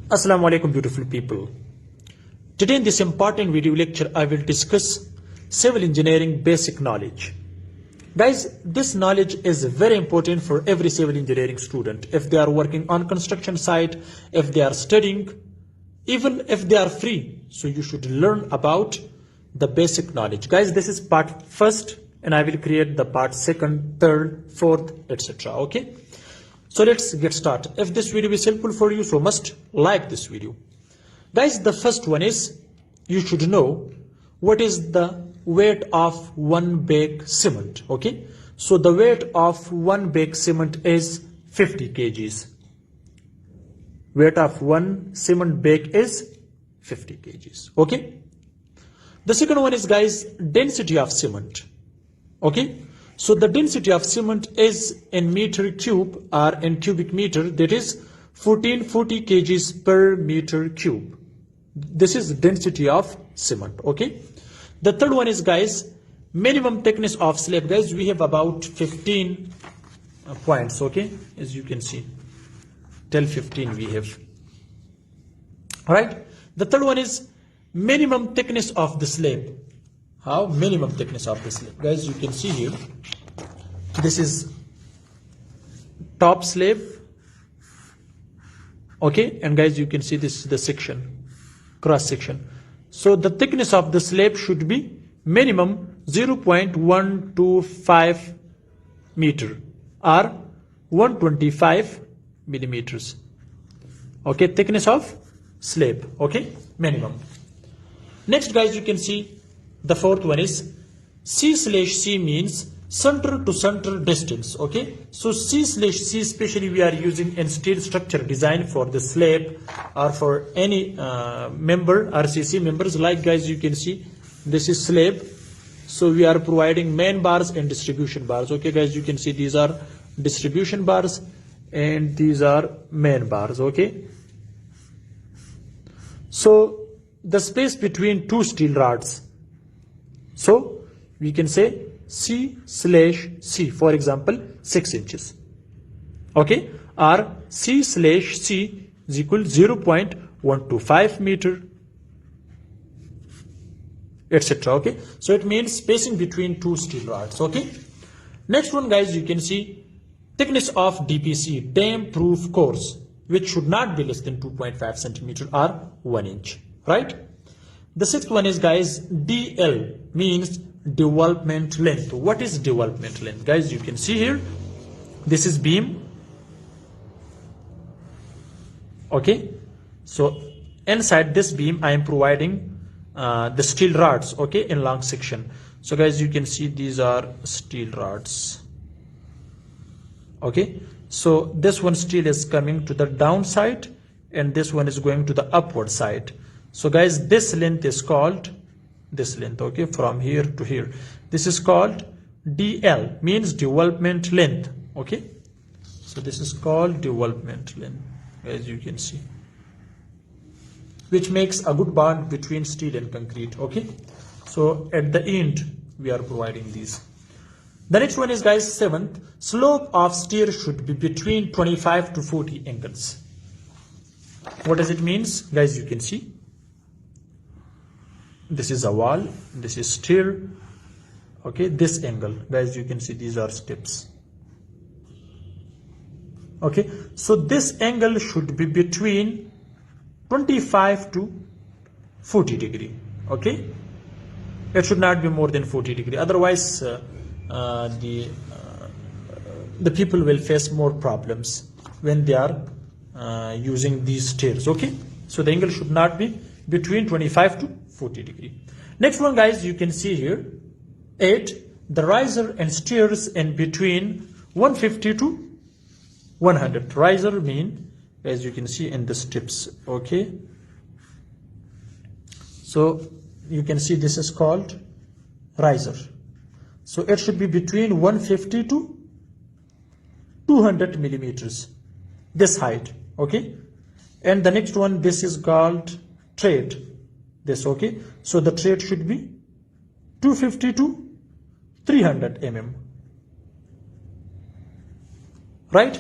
Assalamu alaikum beautiful people. Today in this important video lecture I will discuss civil engineering basic knowledge. Guys, this knowledge is very important for every civil engineering student. If they are working on construction site, if they are studying, even if they are free, so you should learn about the basic knowledge. Guys, this is part first and I will create the part second, third, fourth, etc. Okay. So let's get started. If this video is helpful for you, so must like this video. Guys, the first one is you should know what is the weight of one bag cement. Okay, so the weight of one bag cement is 50 kgs. Weight of one cement bag is 50 kgs. Okay. The second one is, guys, density of cement. Okay. So the density of cement is in meter cube or in cubic meter, that is 1440 kgs per meter cube. This is the density of cement. Okay. The third one is, guys, minimum thickness of slab. Guys, we have about 15 points. Okay, as you can see, till 15 we have. All right. The third one is minimum thickness of the slab. How? Minimum thickness of the slab. Guys, you can see here, this is top slab. Okay, and guys, you can see this is the section, cross section. So the thickness of the slab should be minimum 0.125 meter or 125 millimeters. Okay, thickness of slab. Okay, minimum. Next, guys, you can see the fourth one is C/C means center to center distance. Okay, so C/C especially we are using in steel structure design for the slab or for any member RCC members. Like, guys, you can see this is slab, so we are providing main bars and distribution bars. Okay, guys, you can see these are distribution bars and these are main bars. Okay, so the space between two steel rods, so we can say C/C, for example, 6 inches. Okay, or C/C is equal 0.125 meter, etc. Okay, so it means spacing between two steel rods. Okay, next one, guys, you can see thickness of DPC, dam proof course, which should not be less than 2.5 centimeter or 1 inch. Right. The sixth one is, guys, DL means development length. What is development length? Guys, you can see here, this is beam. Okay, so inside this beam I am providing the steel rods. Okay, in long section. So, guys, you can see these are steel rods. Okay, so this one steel is coming to the downside and this one is going to the upward side. So, guys, this length is called this length. Okay, from here to here, this is called DL, means development length. Okay, so this is called development length, as you can see, which makes a good bond between steel and concrete. Okay, so at the end we are providing these. The next one is, guys, seventh, slope of stair should be between 25 to 40 angles. What does it means? Guys, you can see this is a wall, this is stair. Okay, this angle, guys, you can see these are steps. Okay, so this angle should be between 25 to 40 degree. Okay, it should not be more than 40 degree, otherwise the people will face more problems when they are using these stairs. Okay, so the angle should not be between 25 to 40 degree. Next one, guys, you can see here 8, the riser and stairs in between 150 to 100. Riser mean, as you can see, in the steps. Okay, so you can see this is called riser, so it should be between 150 to 200 millimeters, this height. Okay, and the next one, this is called tread. This. Okay, so the tread should be 250 to 300 mm. Right,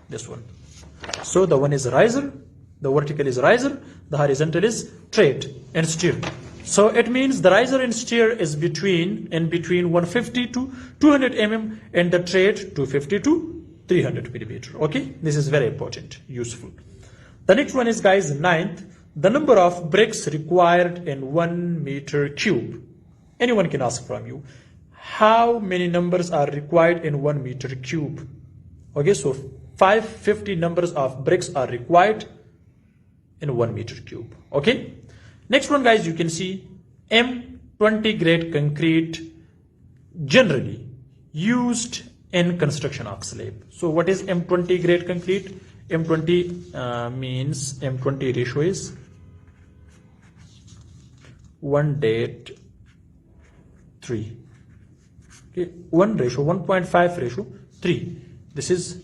this one. So the one is riser The vertical is riser, the horizontal is tread and steer. So it means the riser and steer is between 150 to 200 mm and the tread 250 to 300 millimeter. Okay, this is very important, useful. The next one is, guys, ninth, the number of bricks required in 1 meter cube. Anyone can ask from you, how many numbers are required in 1 meter cube? Okay, so 550 numbers of bricks are required in 1 meter cube. Okay, next one, guys, you can see M20 grade concrete generally used in construction of slab. So what is M20 grade concrete? M20 means M20 ratio is 1:3. Okay, 1:1.5 ratio 3. This is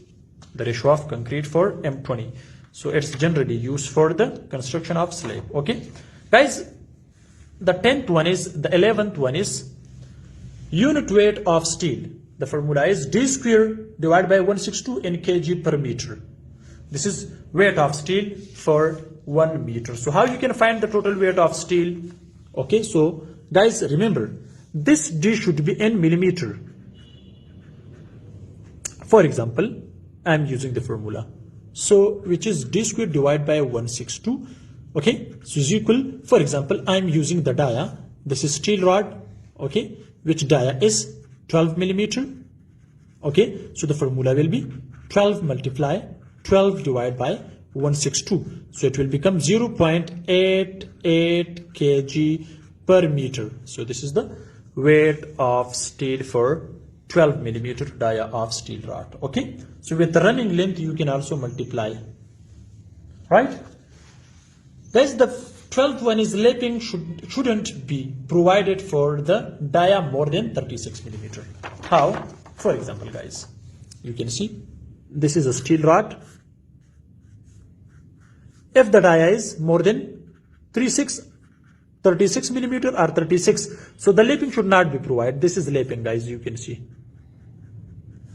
the ratio of concrete for M20. So it's generally used for the construction of slab. Okay, guys, the 11th one is unit weight of steel. The formula is D square divided by 162 in kg per meter. This is weight of steel for 1 meter. So how you can find the total weight of steel? Okay, so guys, remember this D should be in millimeter. For example, I am using the formula, so which is D square divided by 162. Okay, so is equal, for example, I am using the dia. This is steel rod. Okay, which dia is 12 millimeter. Okay, so the formula will be 12 multiply 12 divided by 162. So it will become 0.88 kg per meter. So this is the weight of steel for 12 millimeter dia of steel rod. Okay, so with the running length you can also multiply, right? Guys, the 12th one is lapping shouldn't be provided for the dia more than 36 millimeter. How? For example, guys, you can see this is a steel rod. If the dia is more than 36 millimeter or 36, so the lapping should not be provided. This is lapping, guys, you can see.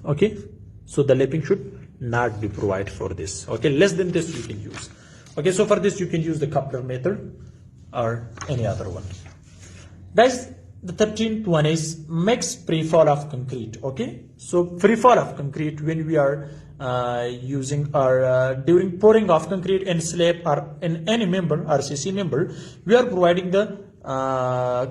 Okay, so the lapping should not be provided for this. Okay, less than this you can use. Okay, so for this you can use the coupler method or any other one. Guys, the 13th one is max pre-fall of concrete. Okay, so pre-fall of concrete when we are using or during pouring of concrete in slab or in any member RCC member, we are providing the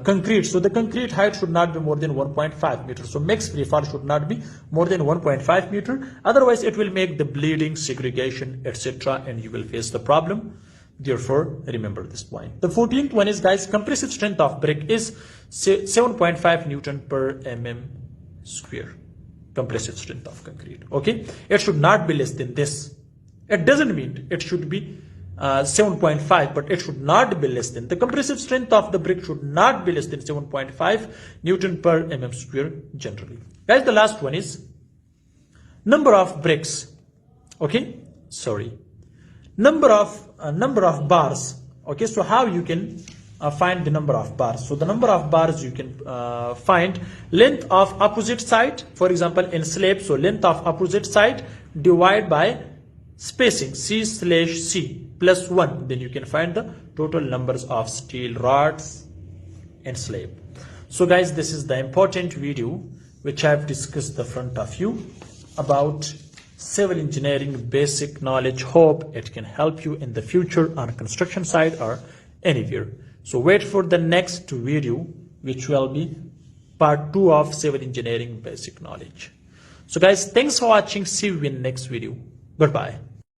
concrete. So the concrete height should not be more than 1.5 meter. So max pre-fall should not be more than 1.5 meter. Otherwise, it will make the bleeding, segregation, etc., and you will face the problem. Therefore, remember this point. The 14th one is, guys, compressive strength of brick is 7.5 Newton per mm square. Compressive strength of concrete. Okay, it should not be less than this. It doesn't mean it should be 7.5, but it should not be less than. The compressive strength of the brick should not be less than 7.5 Newton per mm square generally. Guys, the last one is number of bricks. Okay, sorry, number of bars. Okay, so how you can find the number of bars? So the number of bars you can find length of opposite side. For example, in slab, so length of opposite side divided by spacing C/C plus 1. Then you can find the total numbers of steel rods and slab. So guys, this is the important video which I have discussed the front of you about civil engineering basic knowledge. Hope it can help you in the future on construction site or anywhere. So wait for the next video, which will be part 2 of civil engineering basic knowledge. So guys, thanks for watching. See you in next video. Goodbye.